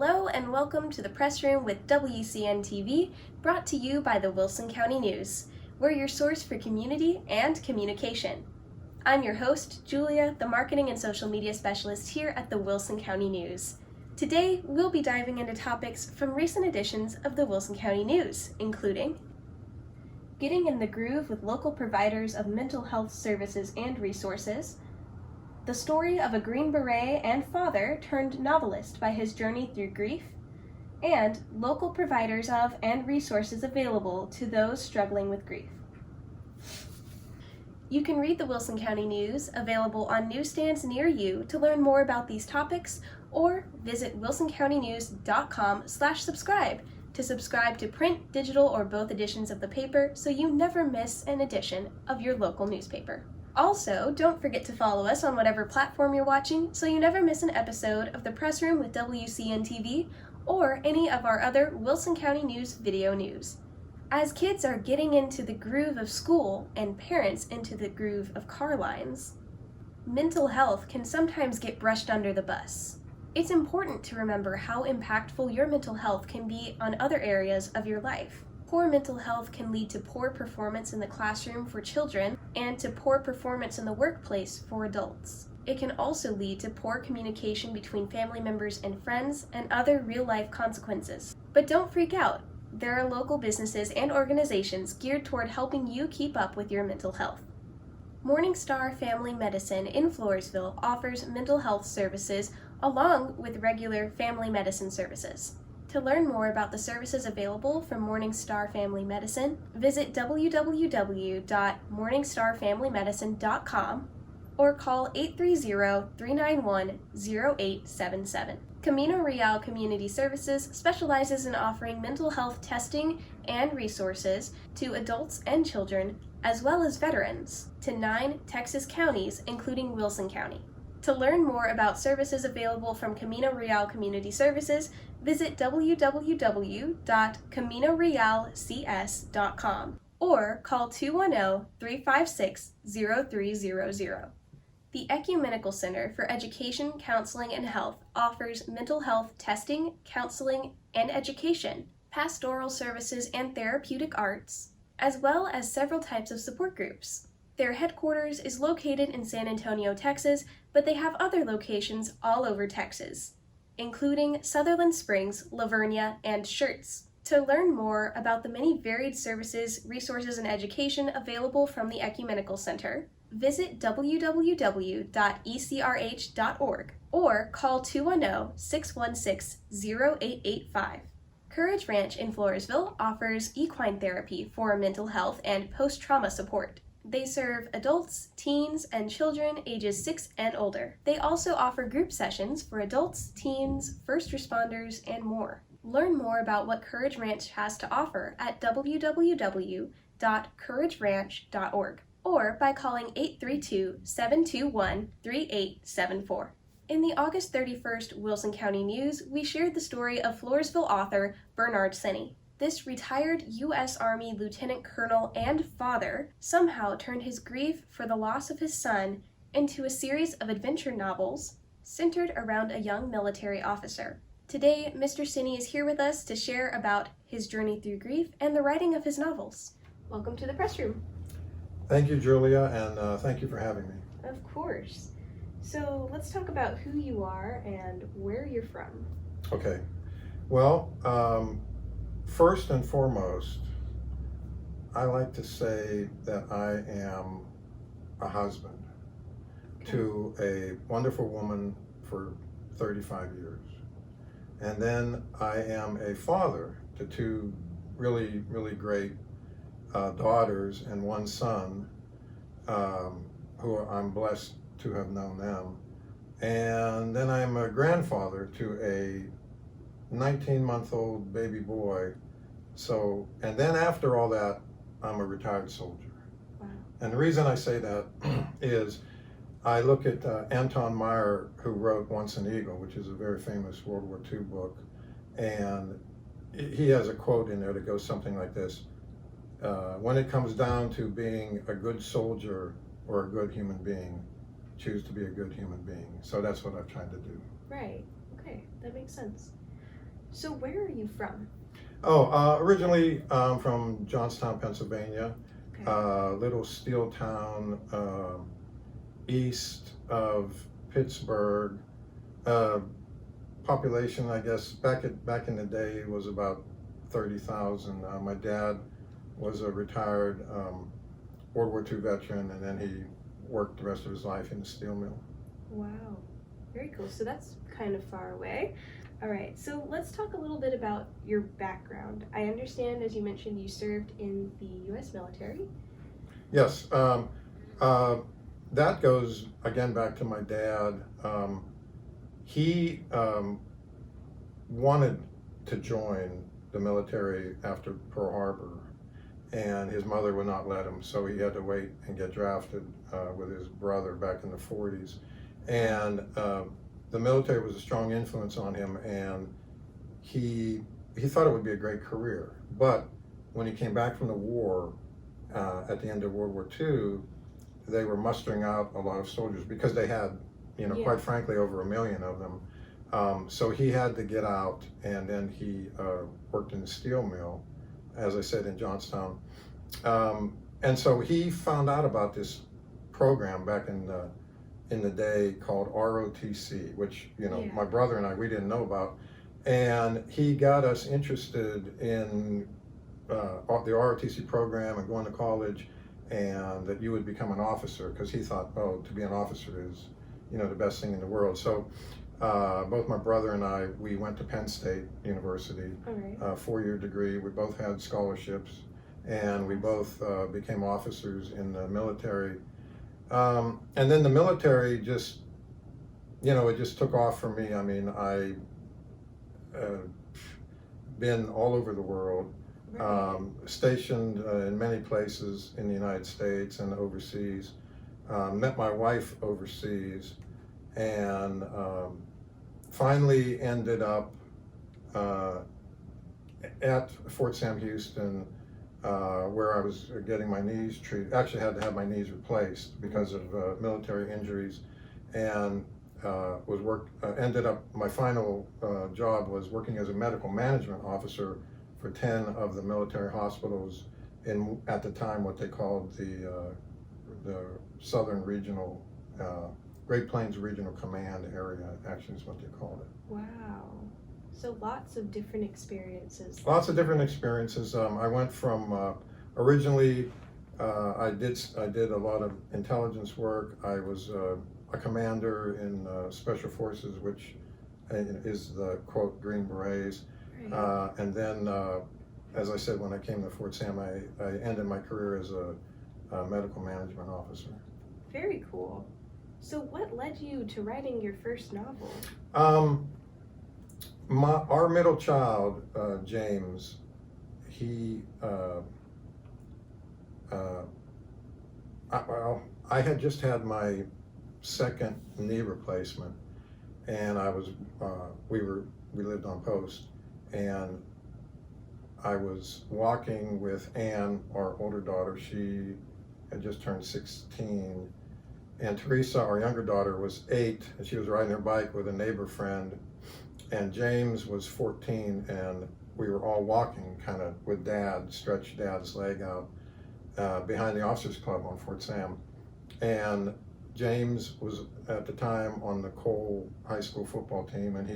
Hello and welcome to the Press Room with WCN-TV, brought to you by the Wilson County News. We're your source for community and communication. I'm your host, Julia, the Marketing and Social Media Specialist here at the Wilson County News. Today, we'll be diving into topics from recent editions of the Wilson County News, including getting in the groove with local providers of mental health services and resources, the story of a Green Beret and father turned novelist by his journey through grief, and local providers of and resources available to those struggling with grief. You can read the Wilson County News, available on newsstands near you, to learn more about these topics, or visit wilsoncountynews.com/subscribe to subscribe to print, digital, or both editions of the paper so you never miss an edition of your local newspaper. Also, don't forget to follow us on whatever platform you're watching so you never miss an episode of the Press Room with WCN-TV or any of our other Wilson County News video news. As kids are getting into the groove of school and parents into the groove of car lines, mental health can sometimes get brushed under the bus. It's important to remember how impactful your mental health can be on other areas of your life. Poor mental health can lead to poor performance in the classroom for children and to poor performance in the workplace for adults. It can also lead to poor communication between family members and friends and other real-life consequences. But don't freak out. There are local businesses and organizations geared toward helping you keep up with your mental health. Morning Star Family Medicine in Floresville offers mental health services along with regular family medicine services. To learn more about the services available from Morning Star Family Medicine, visit www.morningstarfamilymedicine.com or call 830-391-0877. Camino Real Community Services specializes in offering mental health testing and resources to adults and children, as well as veterans, to 9 Texas counties, including Wilson County. To learn more about services available from Camino Real Community Services, visit www.caminorealcs.com or call 210-356-0300. The Ecumenical Center for Education, Counseling, and Health offers mental health testing, counseling, and education, pastoral services and therapeutic arts, as well as several types of support groups. Their headquarters is located in San Antonio, Texas, but they have other locations all over Texas, including Sutherland Springs, Lavernia, and Schertz. To learn more about the many varied services, resources, and education available from the Ecumenical Center, visit www.ecrh.org or call 210-616-0885. Courage Ranch in Floresville offers equine therapy for mental health and post-trauma support. They serve adults, teens, and children ages 6 and older. They also offer group sessions for adults, teens, first responders, and more. Learn more about what Courage Ranch has to offer at www.courageranch.org or by calling 832-721-3874. In the August 31st Wilson County News, we shared the story of Floresville author Bernard Senni. This retired U.S. Army lieutenant colonel and father somehow turned his grief for the loss of his son into a series of adventure novels centered around a young military officer. Today, Mr. Senni is here with us to share about his journey through grief and the writing of his novels. Welcome to the Press Room. Thank you, Julia, and thank you for having me. Of course. So let's talk about who you are and where you're from. Okay. Well, first and foremost, I like to say that I am a husband to a wonderful woman for 35 years. And then I am a father to 2 really, really great daughters and 1 son, who I'm blessed to have known them. And then I'm a grandfather to a 19-month-old baby boy. So, and then after all that, I'm a retired soldier. Wow. And the reason I say that is I look at Anton Meyer, who wrote Once an Eagle, which is a very famous World War II book, and he has a quote in there that goes something like this: when it comes down to being a good soldier or a good human being, choose to be a good human being. So that's what I've tried to do. Right. Okay, that makes sense. So where are you from? Originally from Johnstown, Pennsylvania, Okay. little steel town east of Pittsburgh. Uh, Population, I guess, back in the day was about 30,000. My dad was a retired World War II veteran, and then he worked the rest of his life in the steel mill. Wow. Very cool. So that's kind of far away. All right. So let's talk a little bit about your background. I understand, as you mentioned, you served in the U.S. military. Yes, that goes again back to my dad. He wanted to join the military after Pearl Harbor, and his mother would not let him, so he had to wait and get drafted with his brother back in the 40s. And the military was a strong influence on him, and he thought it would be a great career. But when he came back from the war at the end of World War II, they were mustering out a lot of soldiers because they had, quite frankly, over 1 million of them. So he had to get out, and then he worked in the steel mill, as I said, in Johnstown. And so he found out about this program back in the day called ROTC, which my brother and we didn't know about, and he got us interested in the ROTC program and going to college, and that you would become an officer, because he thought, oh, to be an officer is the best thing in the world. So both my brother and we went to Penn State University, All right. 4-year degree. We both had scholarships, and we both became officers in the military. And then the military just, it just took off for me. I mean, I been all over the world, stationed in many places in the United States and overseas. Met my wife overseas, and finally ended up at Fort Sam Houston, where I was getting my knees treated. Actually had to have my knees replaced because of military injuries, and ended up, my final job was working as a medical management officer for 10 of the military hospitals in, at the time, what they called the Southern Regional, Great Plains Regional Command area, actually is what they called it. Wow. So lots of different experiences. Lots of different experiences. I went from, originally, I did a lot of intelligence work. I was a commander in Special Forces, which is the, quote, Green Berets. Right. And then, as I said, when I came to Fort Sam, I ended my career as a medical management officer. Very cool. So what led you to writing your first novel? Our middle child, James, I had just had my second knee replacement, and we lived on post, and I was walking with Anne, our older daughter. She had just turned 16, and Teresa, our younger daughter, was 8, and she was riding her bike with a neighbor friend, and James was 14, and we were all walking kind of with Dad, stretched Dad's leg out behind the Officers Club on Fort Sam. And James was at the time on the Cole High School football team, and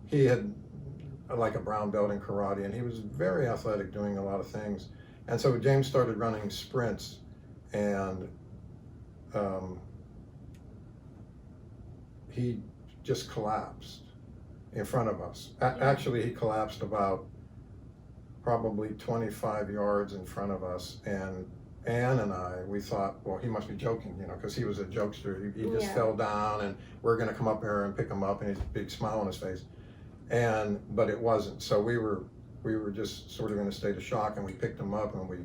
he had like a brown belt in karate, and he was very athletic, doing a lot of things. And so James started running sprints, and he just collapsed in front of us. Actually, he collapsed about probably 25 yards in front of us, and Anne and we thought, well, he must be joking, because he was a jokester. He just fell down, and we're going to come up here and pick him up, and he had a big smile on his face. But it wasn't. So we were just sort of in a state of shock, and we picked him up and we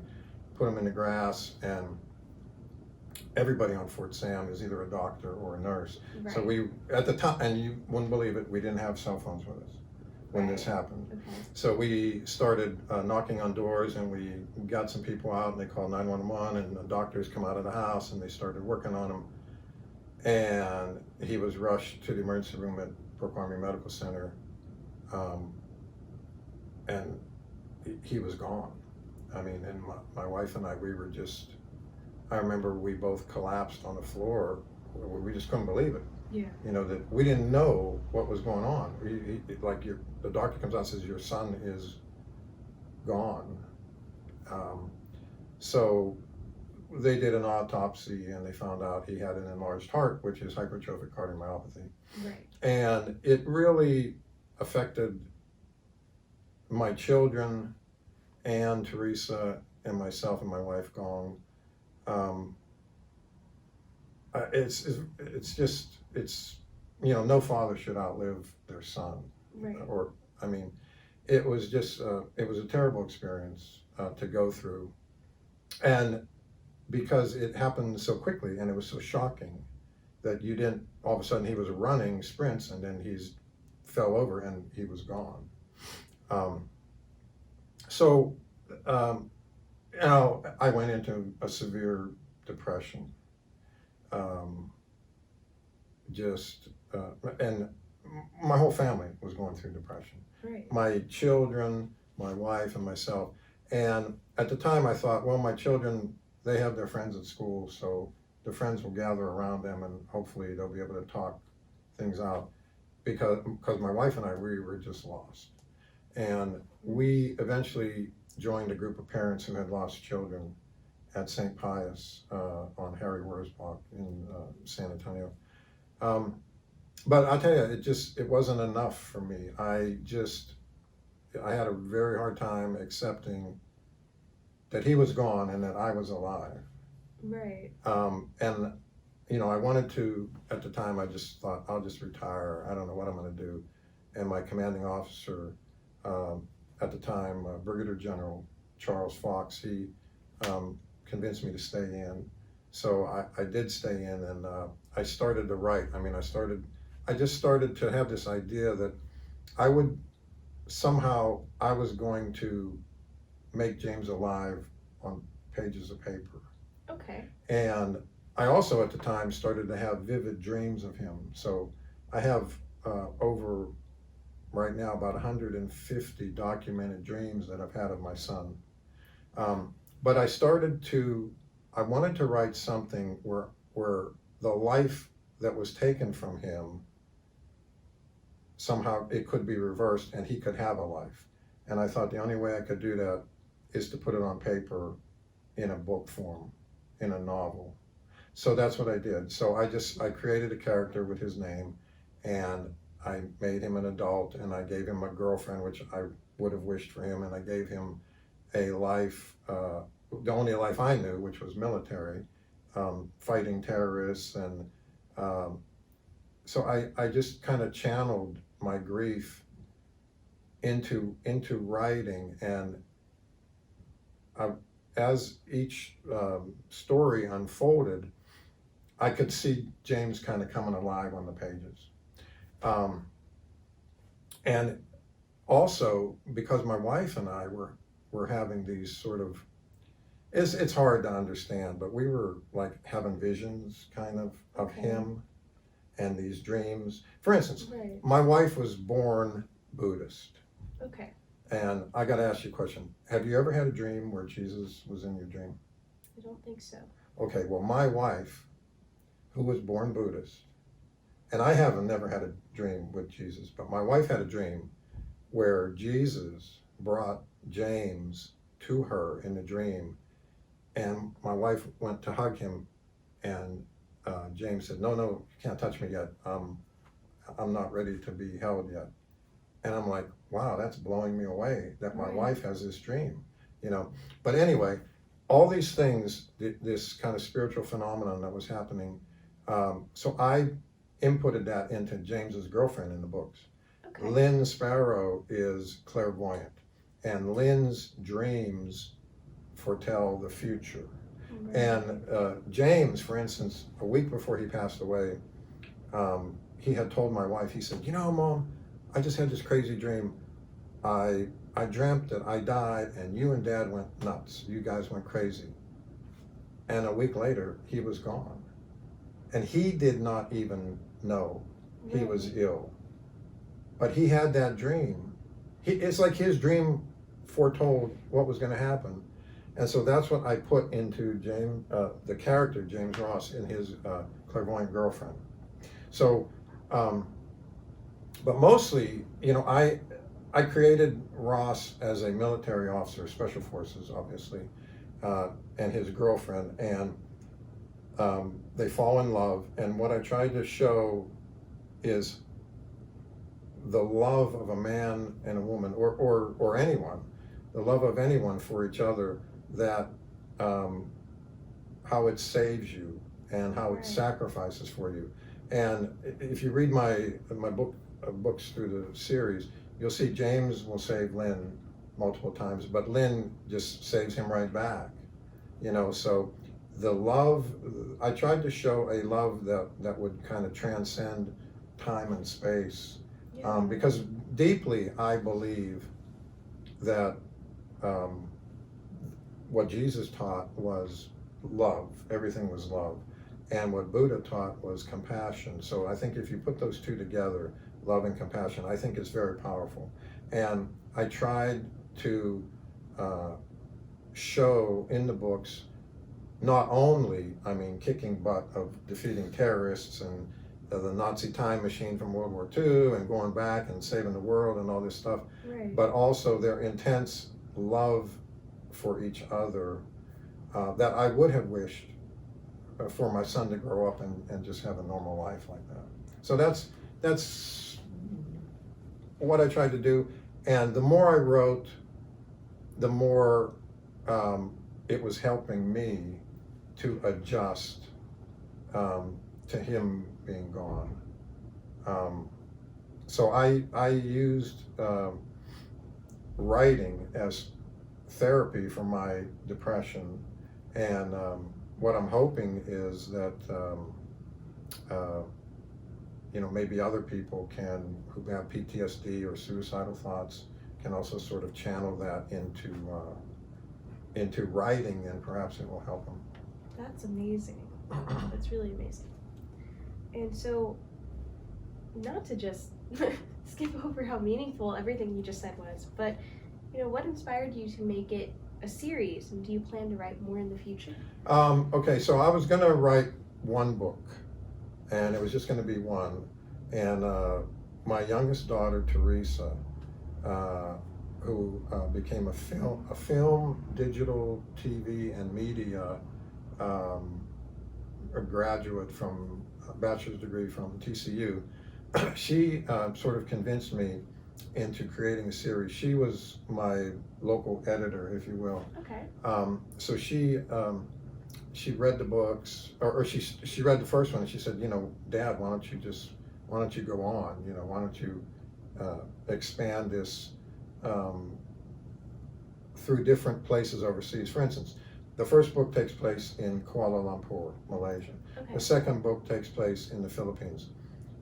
put him in the grass. And everybody on Fort Sam is either a doctor or a nurse. Right. So at the time, and you wouldn't believe it, we didn't have cell phones with us when this happened. Okay. So we started knocking on doors, and we got some people out, and they called 911, and the doctors come out of the house, and they started working on him. And he was rushed to the emergency room at Brooke Army Medical Center. and he was gone. I mean, and my wife and I, we were just, I remember we both collapsed on the floor. We just couldn't believe it. Yeah. You know, that we didn't know what was going on. The doctor comes out and says, your son is gone. So they did an autopsy and they found out he had an enlarged heart, which is hypertrophic cardiomyopathy. Right. And it really affected my children and Teresa and myself and my wife Gong. It's just, you know, no father should outlive their son. Right. Or, I mean, it was just, it was a terrible experience to go through. And because it happened so quickly and it was so shocking that you didn't, all of a sudden he was running sprints and then he's fell over and he was gone. You know, I went into a severe depression. And my whole family was going through depression. Right. My children, my wife, and myself. And at the time I thought, well, my children, they have their friends at school, so the friends will gather around them and hopefully they'll be able to talk things out. Because my wife and I, we were just lost. And we eventually joined a group of parents who had lost children at St. Pius on Harry Wurzbach in San Antonio. But I'll tell you, it wasn't enough for me. I had a very hard time accepting that he was gone and that I was alive. Right. And, you know, I wanted to, at the time, I just thought, I'll just retire. I don't know what I'm going to do. And my commanding officer at the time, Brigadier General Charles Fox, he convinced me to stay in. So I did stay in, and I started to write. I mean, I just started to have this idea that I was going to make James alive on pages of paper. Okay. And I also at the time started to have vivid dreams of him. So I have over right now about 150 documented dreams that I've had of my son. But I wanted to write something where the life that was taken from him, somehow it could be reversed and he could have a life. And I thought the only way I could do that is to put it on paper in a book form, in a novel. So that's what I did. So I created a character with his name, and I made him an adult, and I gave him a girlfriend, which I would have wished for him, and I gave him a life, the only life I knew, which was military, fighting terrorists. And so I just kind of channeled my grief into writing. And as each story unfolded, I could see James kind of coming alive on the pages. And also, because my wife and I were having these sort of, it's hard to understand, but we were like having visions kind of Okay. him and these dreams. For instance, Right. my wife was born Buddhist. Okay. And I got to ask you a question. Have you ever had a dream where Jesus was in your dream? I don't think so. Okay, well, my wife, who was born Buddhist, and I haven't never had a dream with Jesus, but my wife had a dream where Jesus brought James to her in the dream, and my wife went to hug him, and James said, no, you can't touch me yet. I'm not ready to be held yet. And I'm like, wow, that's blowing me away that my Right. wife has this dream, you know. But anyway, all these things, this kind of spiritual phenomenon that was happening, so I inputted that into James's girlfriend in the books. Okay. Lynn Sparrow is clairvoyant, and Lynn's dreams foretell the future. Right. And James, for instance, a week before he passed away, he had told my wife, he said, you know, Mom, I just had this crazy dream. I dreamt that I died and you and Dad went nuts. You guys went crazy. And a week later, he was gone. And he did not even know he was ill. But he had that dream, it's like his dream foretold what was going to happen. And so that's what I put into James, the character James Ross, in his clairvoyant girlfriend. So, but mostly, I created Ross as a military officer, special forces, obviously, and his girlfriend, and they fall in love. And what I tried to show is the love of a man and a woman, or anyone, the love of anyone for each other, that how it saves you and how it sacrifices for you. And if you read my books through the series, you'll see James will save Lynn multiple times, but Lynn just saves him right back. So the love, I tried to show a love that would kind of transcend time and space. Because deeply I believe that what Jesus taught was love. Everything was love. And what Buddha taught was compassion. So I think if you put those two together, love and compassion, I think it's very powerful. And I tried to show in the books not only, kicking butt of defeating terrorists and the Nazi time machine from World War II and going back and saving the world and all this stuff, but also their intense love for each other that I would have wished for my son to grow up and just have a normal life like that. So that's what I tried to do. And the more I wrote, the more it was helping me to adjust to him being gone. So I used writing as therapy for my depression, and what I'm hoping is that maybe other people who have PTSD or suicidal thoughts can also sort of channel that into writing, and perhaps it will help them. That's amazing. That's really amazing. And so, not to just skip over how meaningful everything you just said was, but what inspired you to make it a series, and do you plan to write more in the future? Okay, so I was going to write one book, and it was just going to be one. And my youngest daughter, Teresa, who became a film, digital, TV, and media a graduate from a bachelor's degree from TCU, she sort of convinced me into creating a series. She was my local editor, if you will. Okay. So she read the books, or she read the first one, and she said, Dad, why don't you go on? Why don't you expand this through different places overseas? For instance, the first book takes place in Kuala Lumpur, Malaysia. Okay. The second book takes place in the Philippines.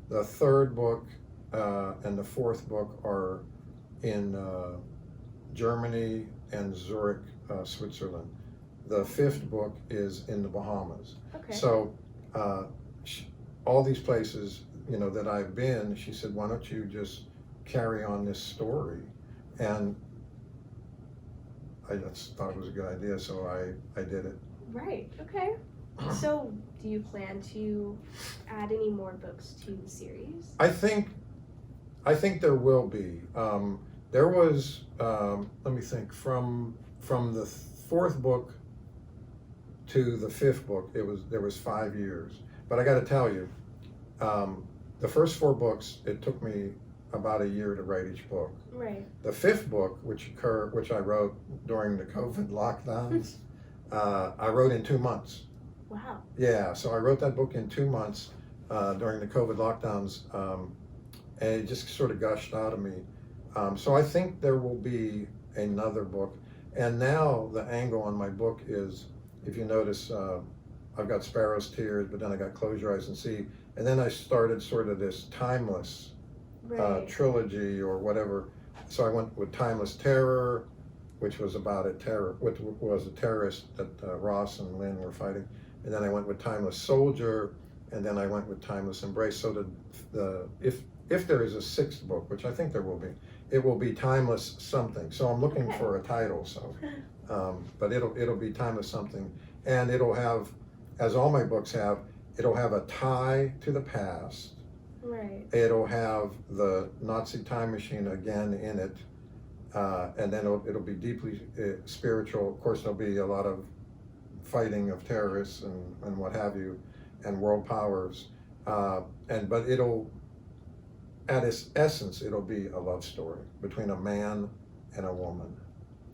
The third book and the fourth book are in Germany and Zurich, Switzerland. The fifth book is in the Bahamas. Okay. So all these places, that I've been, she said, why don't you just carry on this story? And I just thought it was a good idea, so I did it. Right, okay. So, do you plan to add any more books to the series? I think there will be. There was, let me think, from the fourth book to the fifth book, there was 5 years. But I got to tell you, the first 4 books, it took me about a year to write each book. Right. The fifth book, which I wrote during the COVID lockdowns, I wrote in 2 months. Wow. Yeah, so I wrote that book in 2 months during the COVID lockdowns, and it just sort of gushed out of me. So I think there will be another book. And now the angle on my book is, if you notice, I've got Sparrow's Tears, but then I got Close Your Eyes and See. And then I started sort of this timeless trilogy or whatever. So I went with Timeless Terror, which was about which was a terrorist that Ross and Lynn were fighting. And then I went with Timeless Soldier, and then I went with Timeless Embrace. So if there is a 6th book, which I think there will be, it will be timeless something. So I'm looking Okay. for a title. So, but it'll be timeless something, and it'll have, as all my books have, it'll have a tie to the past. Right. It'll have the Nazi time machine again in it, and then it'll be deeply spiritual. Of course, there'll be a lot of fighting of terrorists and what have you, and world powers. But it'll, at its essence, it'll be a love story between a man and a woman.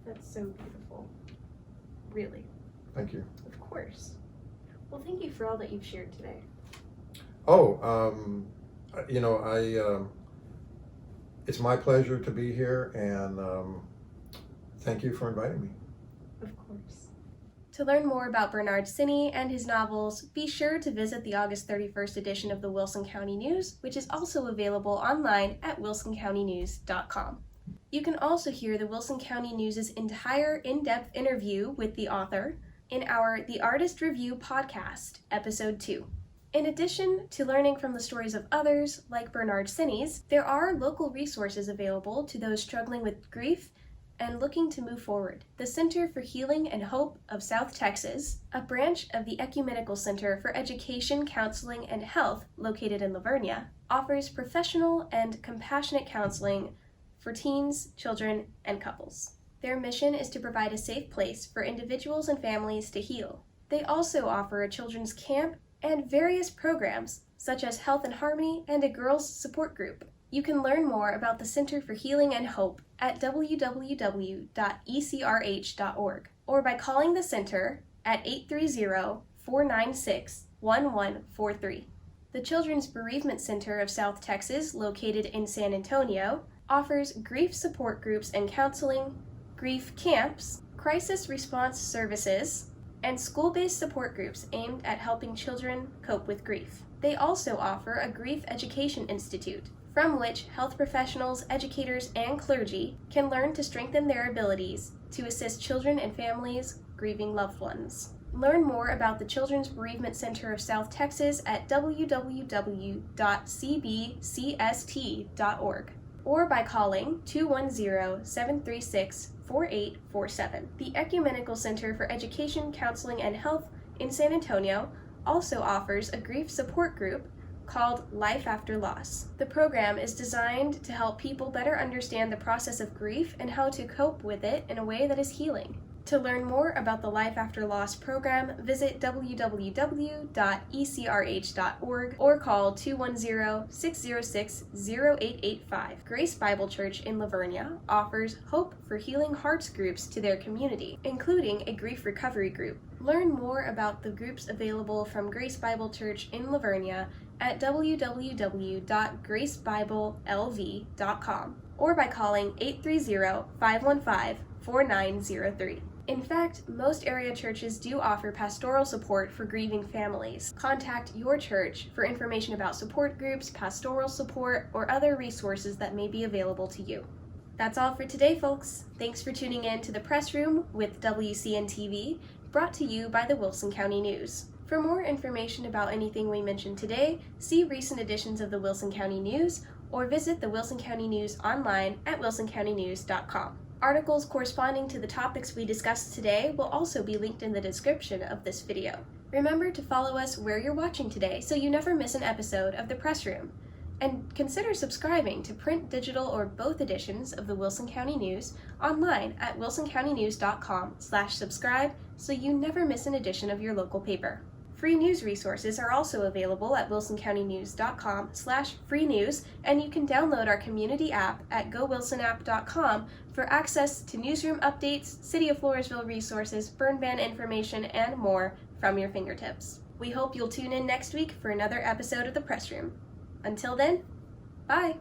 That's so beautiful. Really. Thank you. Of course. Well, thank you for all that you've shared today. Oh, it's my pleasure to be here, and thank you for inviting me. Of course. To learn more about Bernard Sinney and his novels, be sure to visit the August 31st edition of the Wilson County News, which is also available online at wilsoncountynews.com. You can also hear the Wilson County News' entire in-depth interview with the author in our The Artist Review podcast, Episode 2. In addition to learning from the stories of others, like Bernard Sinney's, there are local resources available to those struggling with grief and looking to move forward. The Center for Healing and Hope of South Texas, a branch of the Ecumenical Center for Education, Counseling, and Health located in Livonia, offers professional and compassionate counseling for teens, children, and couples. Their mission is to provide a safe place for individuals and families to heal. They also offer a children's camp and various programs, such as Health and Harmony and a girls' support group. You can learn more about the Center for Healing and Hope at www.ecrh.org or by calling the center at 830-496-1143. The Children's Bereavement Center of South Texas, located in San Antonio, offers grief support groups and counseling, grief camps, crisis response services, and school-based support groups aimed at helping children cope with grief. They also offer a grief education institute, from which health professionals, educators, and clergy can learn to strengthen their abilities to assist children and families grieving loved ones. Learn more about the Children's Bereavement Center of South Texas at www.cbcst.org or by calling 210-736-4847. The Ecumenical Center for Education, Counseling, and Health in San Antonio also offers a grief support group called Life After Loss. The program is designed to help people better understand the process of grief and how to cope with it in a way that is healing. To learn more about the Life After Loss program, visit www.ecrh.org or call 210-606-0885. Grace Bible Church in Livonia offers Hope for Healing Hearts groups to their community, including a grief recovery group. Learn more about the groups available from Grace Bible Church in Livonia at www.gracebiblelv.com or by calling 830-515-4903. In fact, most area churches do offer pastoral support for grieving families. Contact your church for information about support groups, pastoral support, or other resources that may be available to you. That's all for today, folks. Thanks for tuning in to the Press Room with WCN-TV, brought to you by the Wilson County News. For more information about anything we mentioned today, see recent editions of the Wilson County News or visit the Wilson County News online at wilsoncountynews.com. Articles corresponding to the topics we discussed today will also be linked in the description of this video. Remember to follow us where you're watching today so you never miss an episode of the Press Room. And consider subscribing to print, digital, or both editions of the Wilson County News online at wilsoncountynews.com/subscribe so you never miss an edition of your local paper. Free news resources are also available at wilsoncountynews.com/free news, and you can download our community app at gowilsonapp.com for access to newsroom updates, City of Floresville resources, burn ban information, and more from your fingertips. We hope you'll tune in next week for another episode of the Press Room. Until then, bye!